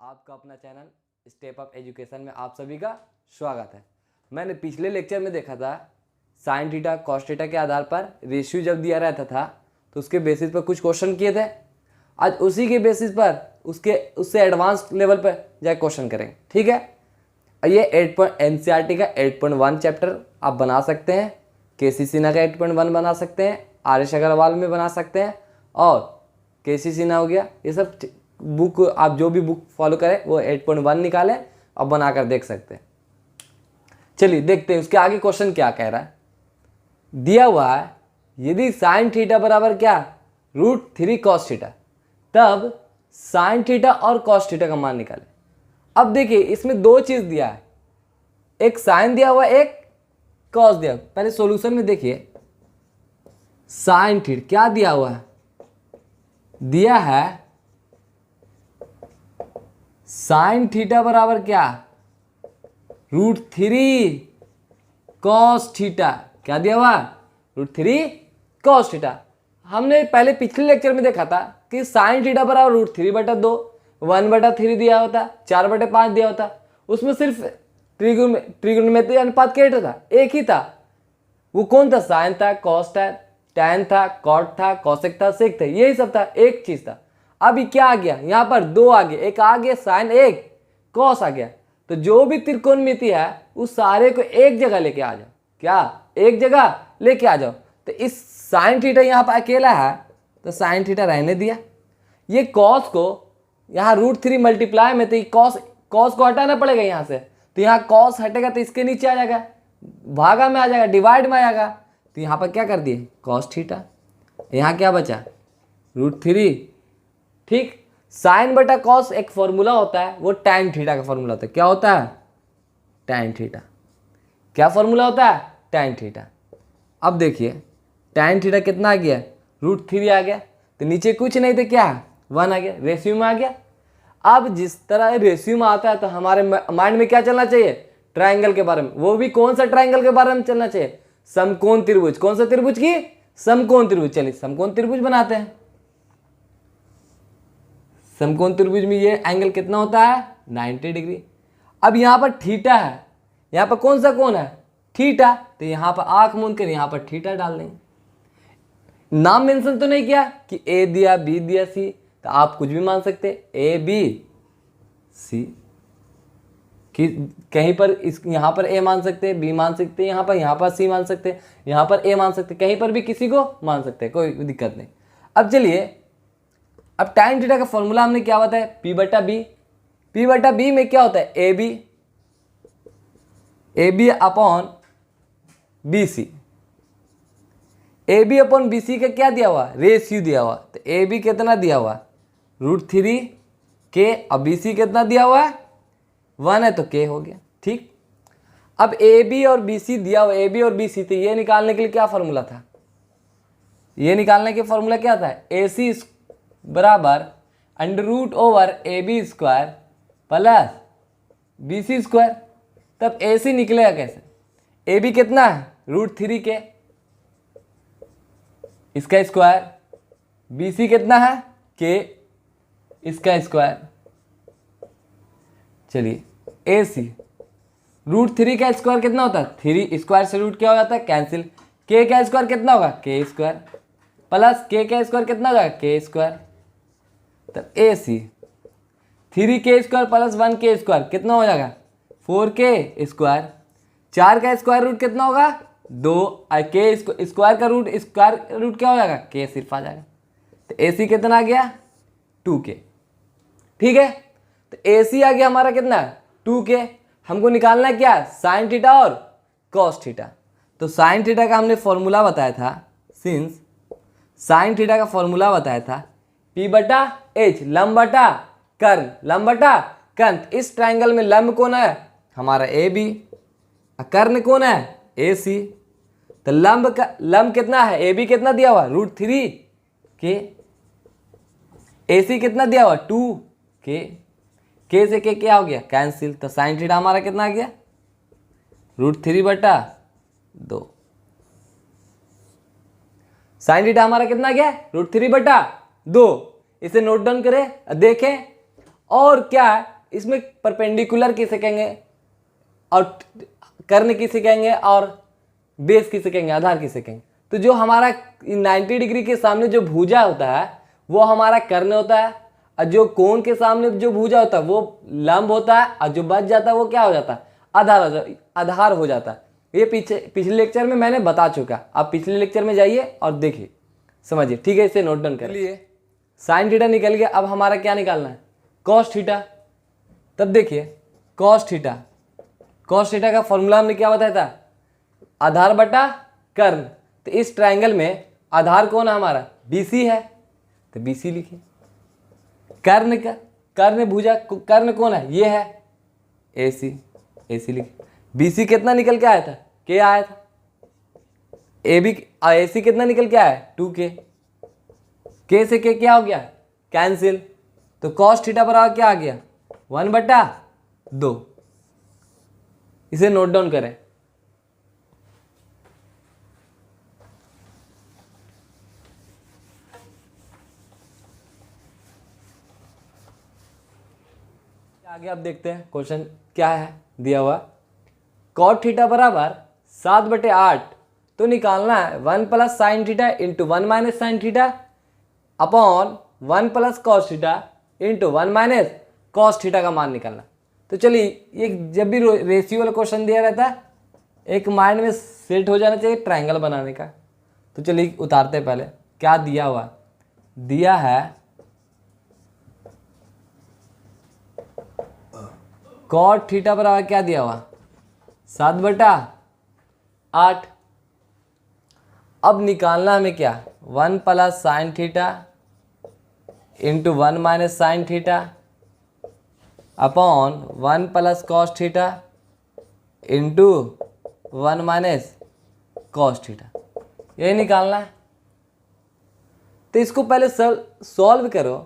आपका अपना channel step up education में आप सभी का स्वागत है। मैंने पिछले लेक्चर में देखा था साइन थीटा कॉस थीटा के आधार पर रेशियो जब दिया रहता था तो उसके बेसिस पर कुछ क्वेश्चन किए थे। आज उसी के बेसिस पर उससे एडवांस लेवल पर जाए क्वेश्चन करेंगे, ठीक है। ये NCERT का 8.1 चैप्टर आप बना सकते हैं, KC सिन्हा का 8.1 बना सकते हैं, आर्यश अग्रवाल में बना सकते हैं और KC सिन्हा हो गया। ये सब बुक आप जो भी बुक फॉलो करें वो 8.1 निकालें और बनाकर देख सकते हैं। चलिए देखते हैं उसके आगे क्वेश्चन क्या कह रहा है। दिया हुआ है यदि साइन थीटा बराबर क्या √3 cos थीटा, तब साइन थीटा और cos थीटा का मान निकालें। अब देखिए इसमें दो चीज दिया है, एक साइन दिया हुआ एक कॉस दिया। पहले सॉल्यूशन में देखिए साइन थीटा क्या दिया हुआ है, दिया है साइन थीटा बराबर क्या √3 cos थीटा। क्या दिया हुआ √3 cos थीटा। हमने पहले पिछले लेक्चर में देखा था कि साइन थीटा बराबर √3/2 1/3 दिया होता, 4/5 दिया होता। उसमें सिर्फ त्रिकोणमितीय अनुपात क्या था, एक ही था। वो कौन था, साइन था, कॉस था, टैन था, कॉट था, कॉसेक था, सेक था, यही सब था, एक चीज था। अभी क्या आ गया, यहाँ पर दो आ गए, एक आ गया साइन एक कॉस आ गया। तो जो भी त्रिकोणमिति है उस सारे को एक जगह लेके आ जाओ। क्या एक जगह लेके आ जाओ। तो इस साइन थीटा यहाँ पर अकेला है तो साइन थीटा रहने दिया। ये कॉस को यहाँ √3 मल्टीप्लाई में तो कॉस को हटाना पड़ेगा यहाँ से, तो यहाँ कॉस हटेगा तो इसके नीचे आ जाएगा, भागा में आ जाएगा, डिवाइड में आ जाएगा। तो यहाँ पर क्या कर दिए कॉस थीटा, यहाँ क्या बचा √3। ठीक, साइन बटा कॉस एक फॉर्मूला होता है, वो टैन थीटा का फॉर्मूला होता है। क्या होता है, टैन थीटा। क्या फॉर्मूला होता है, टैन थीटा। अब देखिए टैन थीटा कितना आ गया √3 आ गया, तो नीचे कुछ नहीं तो क्या 1 आ गया, रेशियो में आ गया। अब जिस तरह रेशियो में आता है तो हमारे माइंड में क्या चलना चाहिए, ट्राइंगल के बारे में। वो भी कौन सा ट्राइंगल के बारे में चलना चाहिए, समकोण त्रिभुज। कौन सा त्रिभुज की, समकोण त्रिभुज। चलिए समकोण त्रिभुज बनाते हैं। समकोण त्रिभुज में ये एंगल कितना होता है 90 डिग्री। अब यहाँ पर थीटा है, यहाँ पर कौन सा कोण है थीटा, तो यहाँ पर आंख मूंद कर यहाँ पर थीटा डाल देंगे। नाम मेंशन तो नहीं किया कि ए दिया बी दिया सी, तो आप कुछ भी मान सकते ए बी सी, कि कहीं पर इस यहाँ पर ए मान सकते हैं, बी मान सकते हैं, यहाँ पर सी मान सकते हैं, यहाँ पर ए मान सकते हैं, कहीं पर भी किसी को मान सकते हैं, कोई दिक्कत नहीं। अब चलिए अब टैन थीटा का फॉर्मूला हमने क्या बताया, P/B। P/B में क्या होता है AB upon BC। AB upon BC का क्या दिया हुआ, रेशियो दिया हुआ। तो AB कितना दिया हुआ √3 K, अब BC कितना दिया हुआ है 1 है तो K हो गया। ठीक, अब AB और BC दिया हुआ, AB और BC, तो ये निकालने के लिए क्या फॉर्मूला था, ये निकालने के फॉर्मूला क्या था, AC बराबर √AB² प्लस BC स्क्वायर। तब AC निकलेगा कैसे, AB कितना है √3 K इसका स्क्वायर, BC कितना है K इसका स्क्वायर। चलिए AC √3 का स्क्वायर कितना होता है 3, स्क्वायर से रूट क्या हो जाता है कैंसिल, K का स्क्वायर कितना होगा K स्क्वायर प्लस K का स्क्वायर कितना हो जाएगा K स्क्वायर। तब AC 3K square plus 1K square कितना हो जाएगा 4K स्क्वायर। 4 का स्क्वायर रूट कितना होगा 2, K स्क्वायर का रूट क्या हो जाएगा K सिर्फ आ जाएगा। तो AC कितना आ गया 2K। ठीक है, तो AC आ गया हमारा कितना 2K। हमको निकालना है क्या, साइन थीटा और कॉस थीटा। तो साइन थीटा का हमने फॉर्मूला बताया था, सिंस साइन थीटा का फॉर्मूला बताया था P/H लंब बटा कर्ण, लंब बटा कर्ण। इस ट्राइंगल में लंब कौन है हमारा AB, कर्ण कौन है AC। तो लंब कितना है AB कितना दिया हुआ √3 K, AC कितना दिया हुआ 2K, K से K क्या हो गया कैंसिल। तो साइन थीटा हमारा कितना आ गया √3/2। साइन थीटा हमारा कितना गया √3/2। इसे नोट डाउन करें देखें। और क्या है इसमें परपेंडिकुलर किसे कहेंगे और कर्ण किसे कहेंगे और बेस किसे कहेंगे, आधार किसे कहेंगे। तो जो हमारा 90 डिग्री के सामने जो भुजा होता है वो हमारा कर्ण होता है, और जो कोण के सामने जो भुजा होता है वो लंब होता है, और जो बच जाता है वो क्या हो जाता है, आधार हो जाता है। ये पिछले लेक्चर में मैंने बता चुका। आप पिछले लेक्चर में जाइए और देखिए, समझिए, ठीक है। इसे नोट डाउन कर लिए। साइन थीटा निकल गया। अब हमारा क्या निकालना है, कॉस थीटा। तब देखिए कॉस थीटा का फॉर्मूला हमने क्या बताया था, आधार बटा कर्ण। तो इस ट्रायंगल में आधार कौन है हमारा, BC है, तो BC लिखिए। कर्ण भुजा कर्ण कौन है, ये है AC लिखिए। BC कितना निकल के आया था, K आया था। AC कितना निकल के आया, 2K। K से K क्या हो गया, कैंसिल। तो कॉस थीटा बराबर क्या आ गया, 1/2। इसे नोट डाउन करें। आगे आप देखते हैं क्वेश्चन क्या है दिया हुआ। कॉट थीटा बराबर 7/8, तो निकालना है 1 + sin theta into 1 - sin theta upon 1 + cos theta into 1 - cos theta का मान निकालना। तो चलिए, ये जब भी रेशियो वाला क्वेश्चन दिया रहता है एक माइंड में सेट हो जाना चाहिए ट्रायंगल बनाने का। तो चलिए उतारते हैं। पहले क्या दिया हुआ, दिया है कॉट थीटा बराबर क्या दिया हुआ, 7/8। अब निकालना हमें क्या, 1 + sin theta into 1 - sin theta upon 1 + cos theta into 1 - cos theta, यही निकालना है। तो इसको पहले सॉल्व करो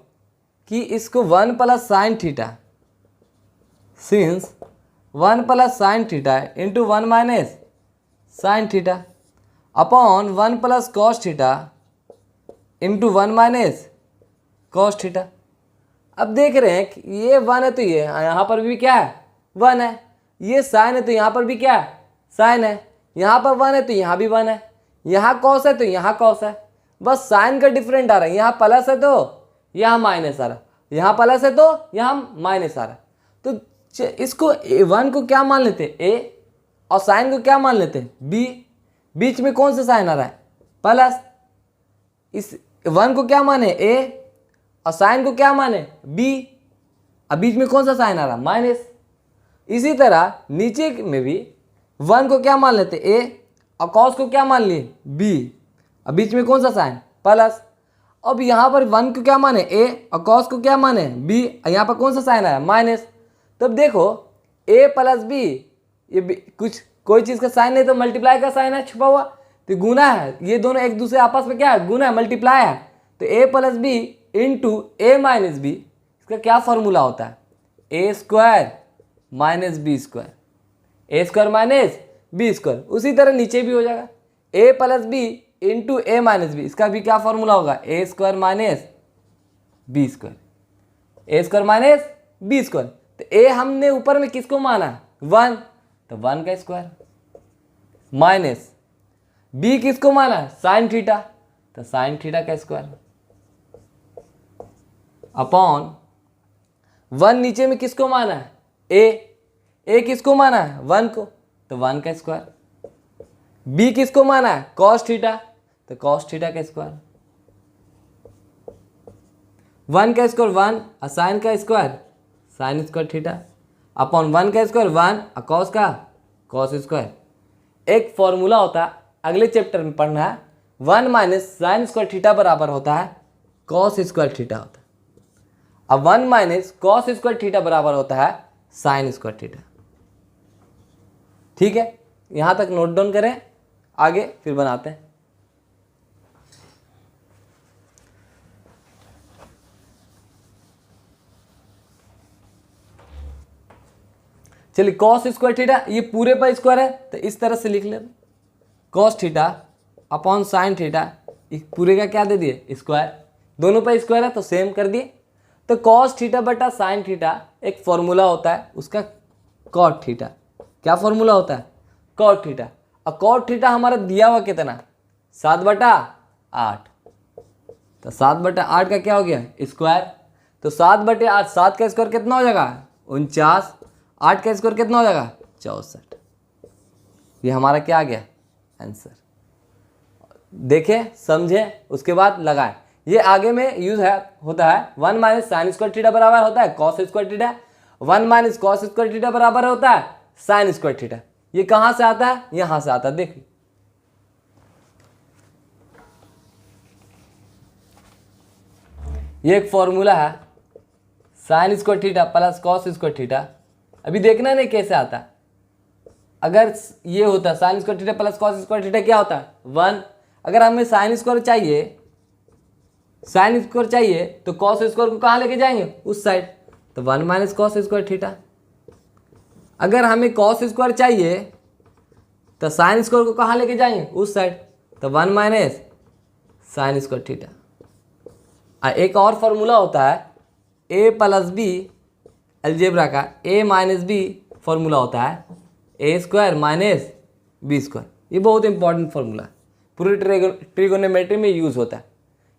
कि इसको 1 + sin theta, since 1 + sin theta into 1 - sin theta upon 1 + cos theta into 1 - cos theta. अब देख रहे हैं कि ये 1 है तो ये यहाँ पर भी क्या है, 1 है। ये साइन है तो यहाँ पर भी क्या है, साइन है। यहाँ पर 1 है तो यहाँ भी 1 है। यहाँ कॉस है तो यहाँ कॉस है। बस साइन का डिफरेंट आ रहा है, यहाँ प्लस है तो यहाँ माइनस आ रहा है, यहाँ प्लस है तो यहाँ माइनस आ रहा है। तो इसको 1 को क्या मान लेते हैं, A, और साइन को क्या मान लेते हैं, B। बीच में कौन सा साइन आ रहा है, प्लस। इस 1 को क्या माने, A, और साइन को क्या माने, B। अब बीच में कौन सा साइन आ रहा है, माइनस। इसी तरह नीचे में भी 1 को क्या मान लेते, A, और कॉस को क्या मान लिए, B। अब बीच में कौन सा साइन, प्लस। अब यहाँ पर 1 को क्या माने, A, और कॉस को क्या माने, B, और यहाँ पर कौन सा साइन आया, माइनस। तब देखो A + B, ये कुछ कोई चीज़ का साइन नहीं तो मल्टीप्लाई का साइन है छुपा हुआ, तो गुना है। ये दोनों एक दूसरे आपस में क्या है, गुना है, मल्टीप्लाई है। तो A + B into A - B, इसका क्या फॉर्मूला होता है, A² - B², A² - B²। उसी तरह नीचे भी हो जाएगा, A + B into A - B, इसका भी क्या फॉर्मूला होगा, A² - B², A² - B²। तो A हमने ऊपर में किसको माना, 1, तो 1 का स्क्वायर, माइनस B किसको माना, साइन थीटा, तो साइन थीटा का स्क्वायर, अपॉन 1 नीचे में किसको माना है, A किसको माना है, 1 को, तो 1 का स्क्वायर। B किसको माना है, cos थीटा, तो cos थीटा का स्क्वायर। 1 का स्क्वायर 1, और साइन का square sine square theta, upon 1 का स्क्वायर 1, और cos का cos स्क्वायर। एक फॉर्मूला होता है, अगले चैप्टर में पढ़ना है, 1 - साइन स्क्वायर थीटा बराबर होता है cos स्क्वायर थीटा होता है। अब 1 - cos स्क्वायर थीटा बराबर होता है साइन स्क्वायर थीटा। ठीक है, यहाँ तक नोट डाउन करें, आगे फिर बनाते हैं। चलिए cos स्क्वायर थीटा, ये पूरे पर स्क्वायर है तो इस तरह से लिख ले, cos theta upon sine theta, पूरे का क्या दे दिए, स्क्वायर। दोनों पर स्क्वायर है तो सेम कर दिए। तो कॉस थीटा बटा साइन थीटा एक फॉर्मूला होता है उसका कॉट थीटा। क्या फॉर्मूला होता है? Cot theta. और कॉट थीटा हमारा दिया हुआ कितना? 7/8। तो 7/8 का क्या हो गया? स्क्वायर। तो 7/8, 7 का स्क्वायर कितना हो जाएगा? 49। 8 का स्क्वायर कितना हो जाएगा? 64। ये हमारा क्या आ गया? आंसर। देखे, समझे, उसके बाद लगाए। ये आगे में यूज है होता है 1 माइनस साइन स्क्वायर थीटा बराबर होता है cos square theta. 1 minus cos square theta बराबर होता है साइन स्क्वायर थीटा। ये कहां से आता है? यहां से आता है। देखिए, ये एक फॉर्मूला है sine square theta plus cos square theta. अभी देखना नहीं कैसे आता है। अगर ये होता है sine square theta plus cos square theta क्या होता है? 1। अगर हमें साइन स्क्वायर चाहिए तो कॉस स्क्वायर को कहाँ लेके जाएंगे? उस साइड। तो 1 माइनस कॉस स्क्वायर थीटा। अगर हमें कॉस स्क्वायर चाहिए तो साइन स्क्वायर को कहाँ लेके जाएंगे? उस साइड। तो 1 माइनस साइन स्क्वायर थीटा। एक और फॉर्मूला होता है ए प्लस बी, अलजेब्रा का ए माइनस बी फॉर्मूला होता है ए स्क्वायर माइनस बी स्क्वायर। ये बहुत इंपॉर्टेंट फॉर्मूला है, पूरी ट्रिगोनोमेट्री में यूज होता है।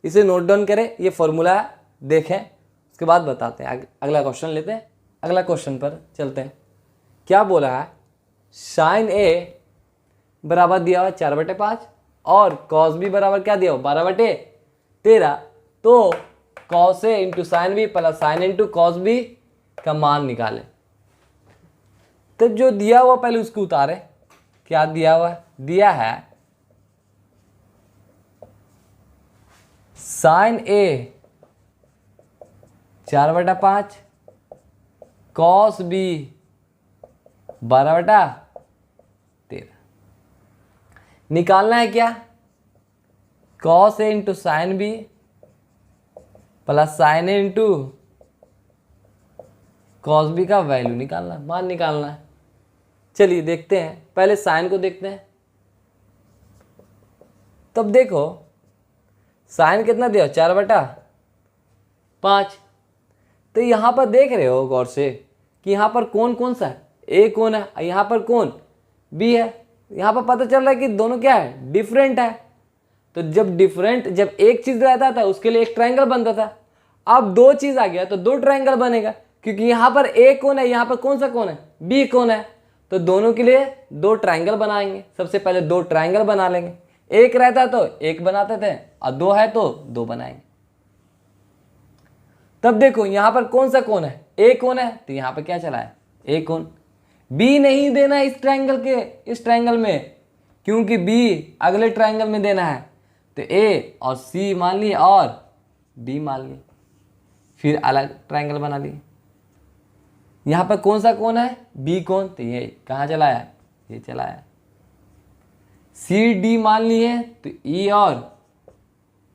इसे नोट डाउन करें, ये फॉर्मूला देखें, उसके बाद बताते हैं। अगला क्वेश्चन लेते हैं। अगला क्वेश्चन पर चलते हैं। क्या बोला है? साइन ए बराबर दिया हुआ 4/5 और कॉस बी बराबर क्या दिया हुआ? 12/13। तो cos A into sine B plus sine into cos B का मान निकाले। तो जो दिया हुआ पहले उसको उतारे। क्या दिया हुआ? दिया है साइन ए 4/5 कॉस बी 12/13। निकालना है क्या? Cos A into sine B plus sine A into cos B का वैल्यू निकालना, मान निकालना है। चलिए देखते हैं, पहले साइन को देखते हैं। तब देखो साइन कितना दिया? 4/5। तो यहाँ पर देख रहे हो गौर से कि यहाँ पर कौन कौन सा है? ए कौन है, यहाँ पर कौन? बी है। यहाँ पर पता चल रहा है कि दोनों क्या है? डिफरेंट है। तो जब एक चीज रहता था उसके लिए एक ट्रायंगल बनता था। अब दो चीज आ गया तो दो ट्रायंगल बनेगा, क्योंकि यहाँ पर ए कौन है, यहाँ पर कौन सा कौन है? बी कौन है। तो दोनों के लिए दो ट्रायंगल बनाएंगे। सबसे पहले दो ट्रायंगल बना लेंगे। एक रहता तो एक बनाते थे और दो है तो दो बनाएंगे। तब देखो यहां पर कौन सा कौन है? ए कौन है, तो यहां पर क्या चला है? ए कौन। बी नहीं देना है इस ट्रायंगल में, क्योंकि बी अगले ट्रायंगल में देना है। तो ए और सी मान लिए और बी मान लिए, फिर अलग ट्रायंगल बना लिए। यहां पर कौन सा कौन है? बी कौन, तो ये कहाँ चला है? ये चला है। सी डी मान लिए तो ई और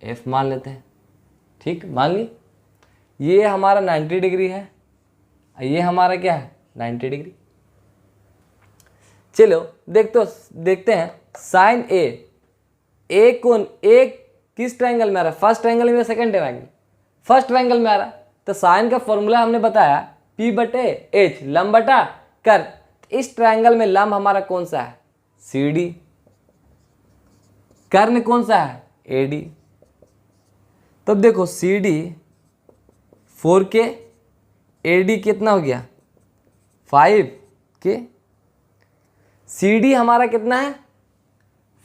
एफ मान लेते हैं। ठीक, मान ली। ये हमारा 90 डिग्री है, ये हमारा क्या है? 90 डिग्री। चलो देखते हैं साइन ए कौन, ए किस ट्रायंगल में आ रहा है? फर्स्ट ट्रायंगल में या सेकंड ट्रायंगल? फर्स्ट ट्रायंगल में आ रहा है। तो साइन का फॉर्मूला हमने बताया P/H, लंब बटा कर। इस ट्रायंगल में लंब हमारा कौन सा है? CD। कर्ण कौन सा है? AD। तब देखो CD 4K, AD कितना हो गया? 5K। CD हमारा कितना है?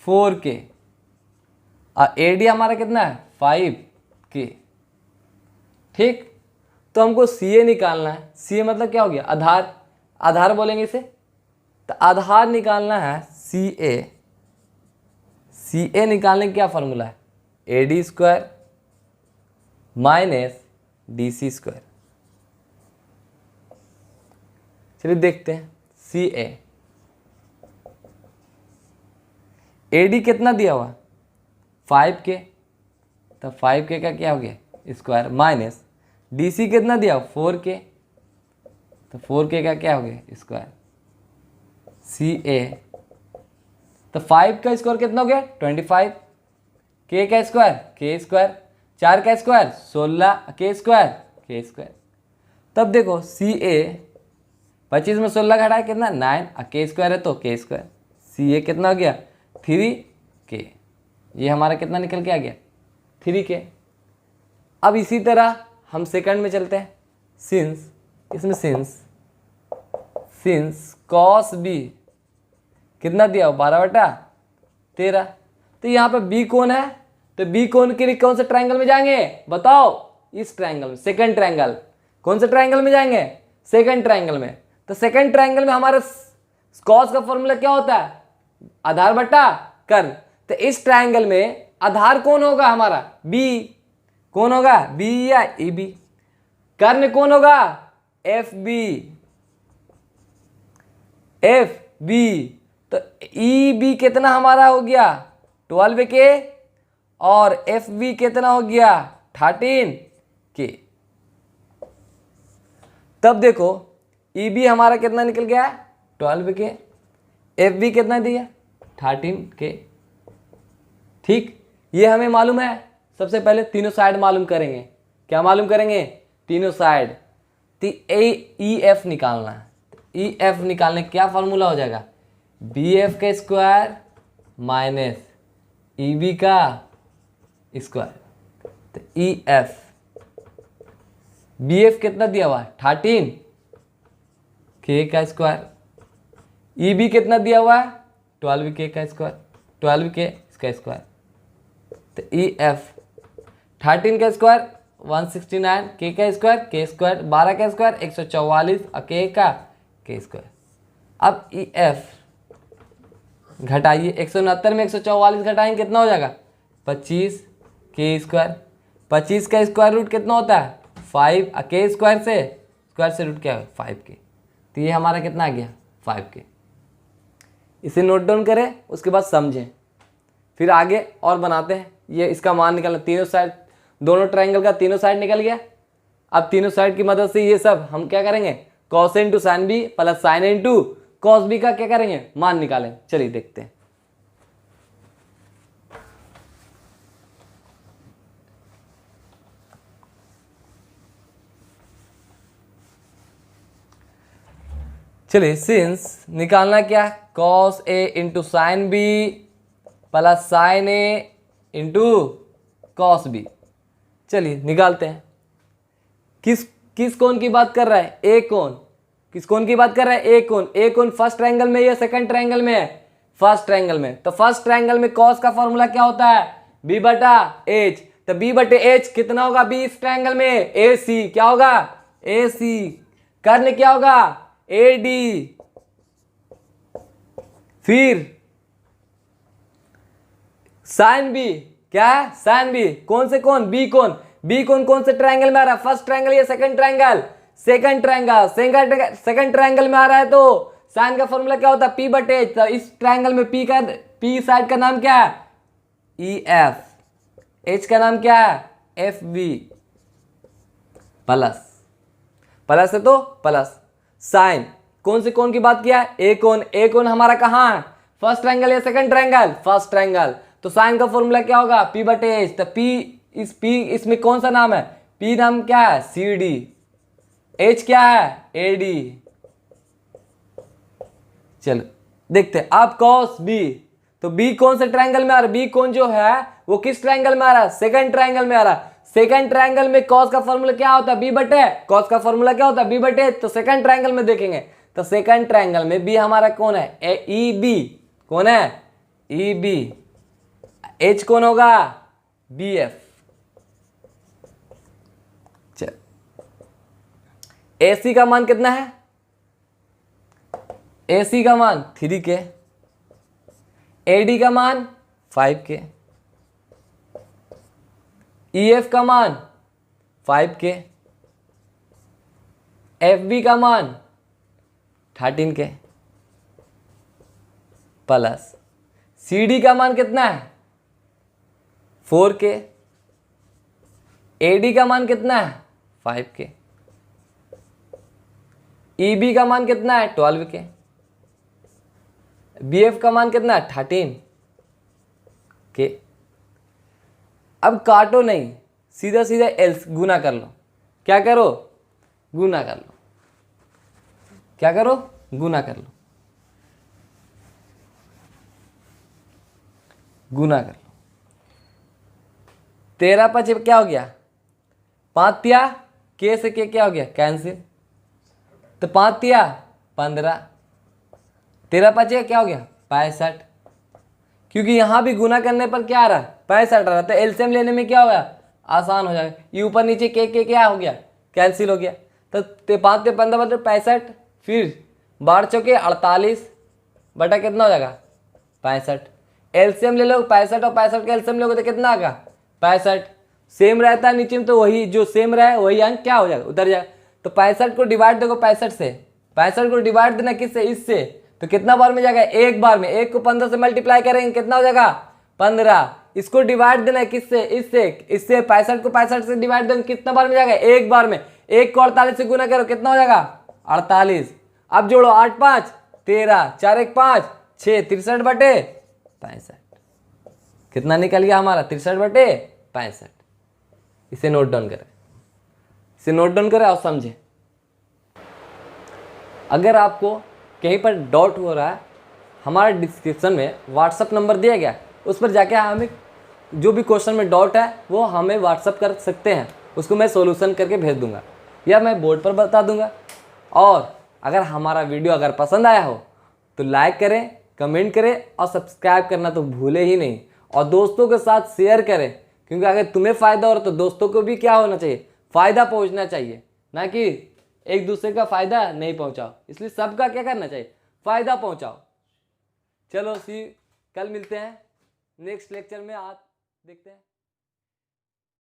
4K और AD हमारा कितना है? 5K। ठीक, तो हमको CA निकालना है। CA मतलब क्या हो गया? आधार। आधार बोलेंगे इसे। तो आधार निकालना है CA निकालने का क्या फॉर्मूला है? AD² minus DC²। चलिए देखते हैं CA। AD कितना दिया हुआ? 5K। तो 5K का क्या हो गया? स्क्वायर माइनस DC कितना दिया? 4K। तो 4K का क्या हो गया? स्क्वायर। CA तो 5 का स्क्वायर कितना हो गया? 25। K का स्क्वायर K², 4 का स्क्वायर 16 K², के स्क्वायर। तब देखो सी ए 25 में 16 घटाए कितना 9 और के स्क्वायर है तो के स्क्वायर। सी ए कितना हो गया 3k। ये हमारा कितना निकल के आ गया 3k। अब इसी तरह हम सेकंड में चलते हैं। सिंस इसमें सिंस कॉस बी कितना दिया हो 12/13। तो यहाँ पे बी कौन है, तो बी कौन के लिए कौन से ट्रायंगल में जाएंगे बताओ, इस ट्रायंगल में, सेकंड ट्रायंगल। कौन से ट्रायंगल में जाएंगे, सेकंड ट्रायंगल में। तो सेकंड ट्रायंगल में हमारे कॉस का फॉर्मूला क्या होता है, आधार बटा कर्ण। तो इस ट्रायंगल में आधार कौन होगा हमारा बी, कौन होगा बी या ई बी। कर्ण कौन होगा एफ बी। तो ई बी कितना हमारा हो गया 12k और एफ बी कितना हो गया 13k। तब देखो ई बी हमारा कितना निकल गया 12k, एफ बी कितना दिया 13k। ठीक, ये हमें मालूम है। सबसे पहले तीनों साइड मालूम करेंगे। क्या मालूम करेंगे, तीनों साइड। तो ई एफ निकालना है। ई एफ निकालने क्या फॉर्मूला हो जाएगा, बी एफ का स्क्वायर माइनस ई बी का स्क्वायर। तो ई एफ, बी एफ कितना दिया हुआ है 13k का स्क्वायर, ई बी कितना दिया हुआ है 12k का स्क्वायर, 12k इसका स्क्वायर। तो ई एफ 13 का स्क्वायर 169, के का स्क्वायर के स्क्वायर, 12 का स्क्वायर 144 और के का के स्क्वायर। अब ई एफ घटाइए, 169 में 144 घटाएंगे कितना हो जाएगा 25 के स्क्वायर। 25 का स्क्वायर रूट कितना होता है 5 और के स्क्वायर से रूट क्या है 5k। तो ये हमारा कितना आ गया 5k। इसे नोट डाउन करें, उसके बाद समझें, फिर आगे और बनाते हैं। ये इसका मान निकालना, तीनों साइड, दोनों ट्रायंगल का तीनों साइड निकल गया। अब तीनों साइड की मदद से ये सब हम क्या करेंगे, cos A into sine B plus sine A into cos B का क्या करेंगे मान निकालें। चलिए देखते हैं। चलिए सिंस निकालना क्या, cos A into sine B plus sine A into cos B. चलिए निकालते हैं। किस कोण की बात कर रहा है, ए कोण। किस कोण की बात कर रहा है, ए कोण। ए कोण फर्स्ट ट्रायंगल में या सेकंड ट्रायंगल में है, फर्स्ट ट्रायंगल में। तो फर्स्ट ट्रायंगल में कॉस का फॉर्मूला क्या होता है बी बटा एच। तो बी बटे एच कितना होगा बी इस ट्रायंगल में, ए सी। क्या होगा ए सी। कर्ण क्या होगा ए डी। फिर साइन बी, क्या है साइन बी। कौन से कौन बी कौन, बी कौन से ट्रायंगल में आ रहा है, फर्स्ट ट्रायंगल या सेकंड ट्रायंगल, सेकंड ट्रायंगल में आ रहा है। तो साइन का फॉर्मूला क्या होता है पी बटे एच। तो इस ट्रायंगल में पी साइड का नाम क्या है ई एफ, एच का नाम क्या है एफ बी। प्लस है तो प्लस साइन कौन से कोण की बात किया है ए कोण। ए कोण हमारा कहाँ है फर्स्ट ट्रायंगल या सेकंड ट्रायंगल, फर्स्ट ट्रायंगल। तो साइन का फॉर्मूला क्या होगा पी बटे एच। तो पी इसमें कौन सा नाम है, पी नाम क्या है सी डी, एच क्या है ए डी। चलो देखते हैं। अब कॉस बी, तो बी कौन से ट्रायंगल में आ रहा है, बी कौन जो है वो किस ट्रायंगल में आ रहा है, सेकंड ट्रायंगल में आ रहा है। सेकंड ट्रायंगल में कॉस का फॉर्मूला क्या होता है बी बटे, कॉस का फॉर्मूला क्या होता है बी बटे। तो सेकंड ट्रायंगल में देखेंगे, तो सेकंड ट्रायंगल में बी हमारा कौन है ई बी। कौन है ई बी। एच कौन होगा बी एफ। चल ए सी का मान कितना है, ए सी का मान 3k, ए डी का मान 5k, ई एफ का मान 5k, एफ बी का मान 13k प्लस सी डी का मान कितना है 4k, ए डी का मान कितना है 5k, ई बी का मान कितना है 12k, बी एफ का मान कितना है 13k। अब काटो नहीं, सीधा सीधा एल्स गुना कर लो। क्या करो, गुना कर लो। क्या करो, गुना कर लो, गुना कर लो। 13 5 क्या हो गया, 5 तिया के से के क्या हो गया, कैंसिल। तो 5 तिया 15, 13 5 क्या हो गया, 65। क्योंकि यहां भी गुना करने पर क्या आ रहा है, 65 आ रहा है। तो एलसीएम लेने में क्या होगा, आसान हो जाएगा। ये ऊपर नीचे के क्या हो गया, कैंसिल हो गया। तो 5 ते 15 मतलब 65, फिर 12 चौके 48 बटा कितना हो जाएगा, 65। एलसीएम ले लो 65 और 65 का एलसीएम लोगे तो कितना आएगा, 65। सेम रहता है नीचे में, तो वही जो सेम रहे वही अंक क्या हो जाएगा, उतर जाएगा। तो 65 को डिवाइड देखो 65 से, 65 को डिवाइड देना किससे, इससे। तो कितना बार में जाएगा, एक बार में। एक को 15 से मल्टीप्लाई करेंगे कितना हो जाएगा, 15। इसको डिवाइड देना है किससे, इससे। इससे 65 को 65 से डिवाइड देंगे कितना बार में जाएगा, एक बार में। एक को 48 से गुना करो कितना हो जाएगा, 48। अब जोड़ो 8 5 13, 4 1 5 6, 63 बटे 65। कितना निकल गया हमारा, 63 बटे 65। इसे नोट डाउन करें, इसे नोट डाउन करें और समझें। अगर आपको कहीं पर डाउट हो रहा है, हमारे डिस्क्रिप्शन में व्हाट्सअप नंबर दिया गया, उस पर जाके हमें जो भी क्वेश्चन में डाउट है वो हमें व्हाट्सअप कर सकते हैं। उसको मैं सॉल्यूशन करके भेज दूंगा या मैं बोर्ड पर बता दूंगा। और अगर हमारा वीडियो अगर पसंद आया हो तो लाइक करें, कमेंट करें और सब्सक्राइब करना तो भूले ही नहीं। और दोस्तों के साथ शेयर करें, क्योंकि अगर तुम्हें फ़ायदा हो रहा तो दोस्तों को भी क्या होना चाहिए, फ़ायदा पहुंचना चाहिए, ना कि एक दूसरे का फ़ायदा नहीं पहुंचाओ। इसलिए सबका क्या करना चाहिए, फ़ायदा पहुंचाओ। चलो कल मिलते हैं नेक्स्ट लेक्चर में। आज देखते हैं।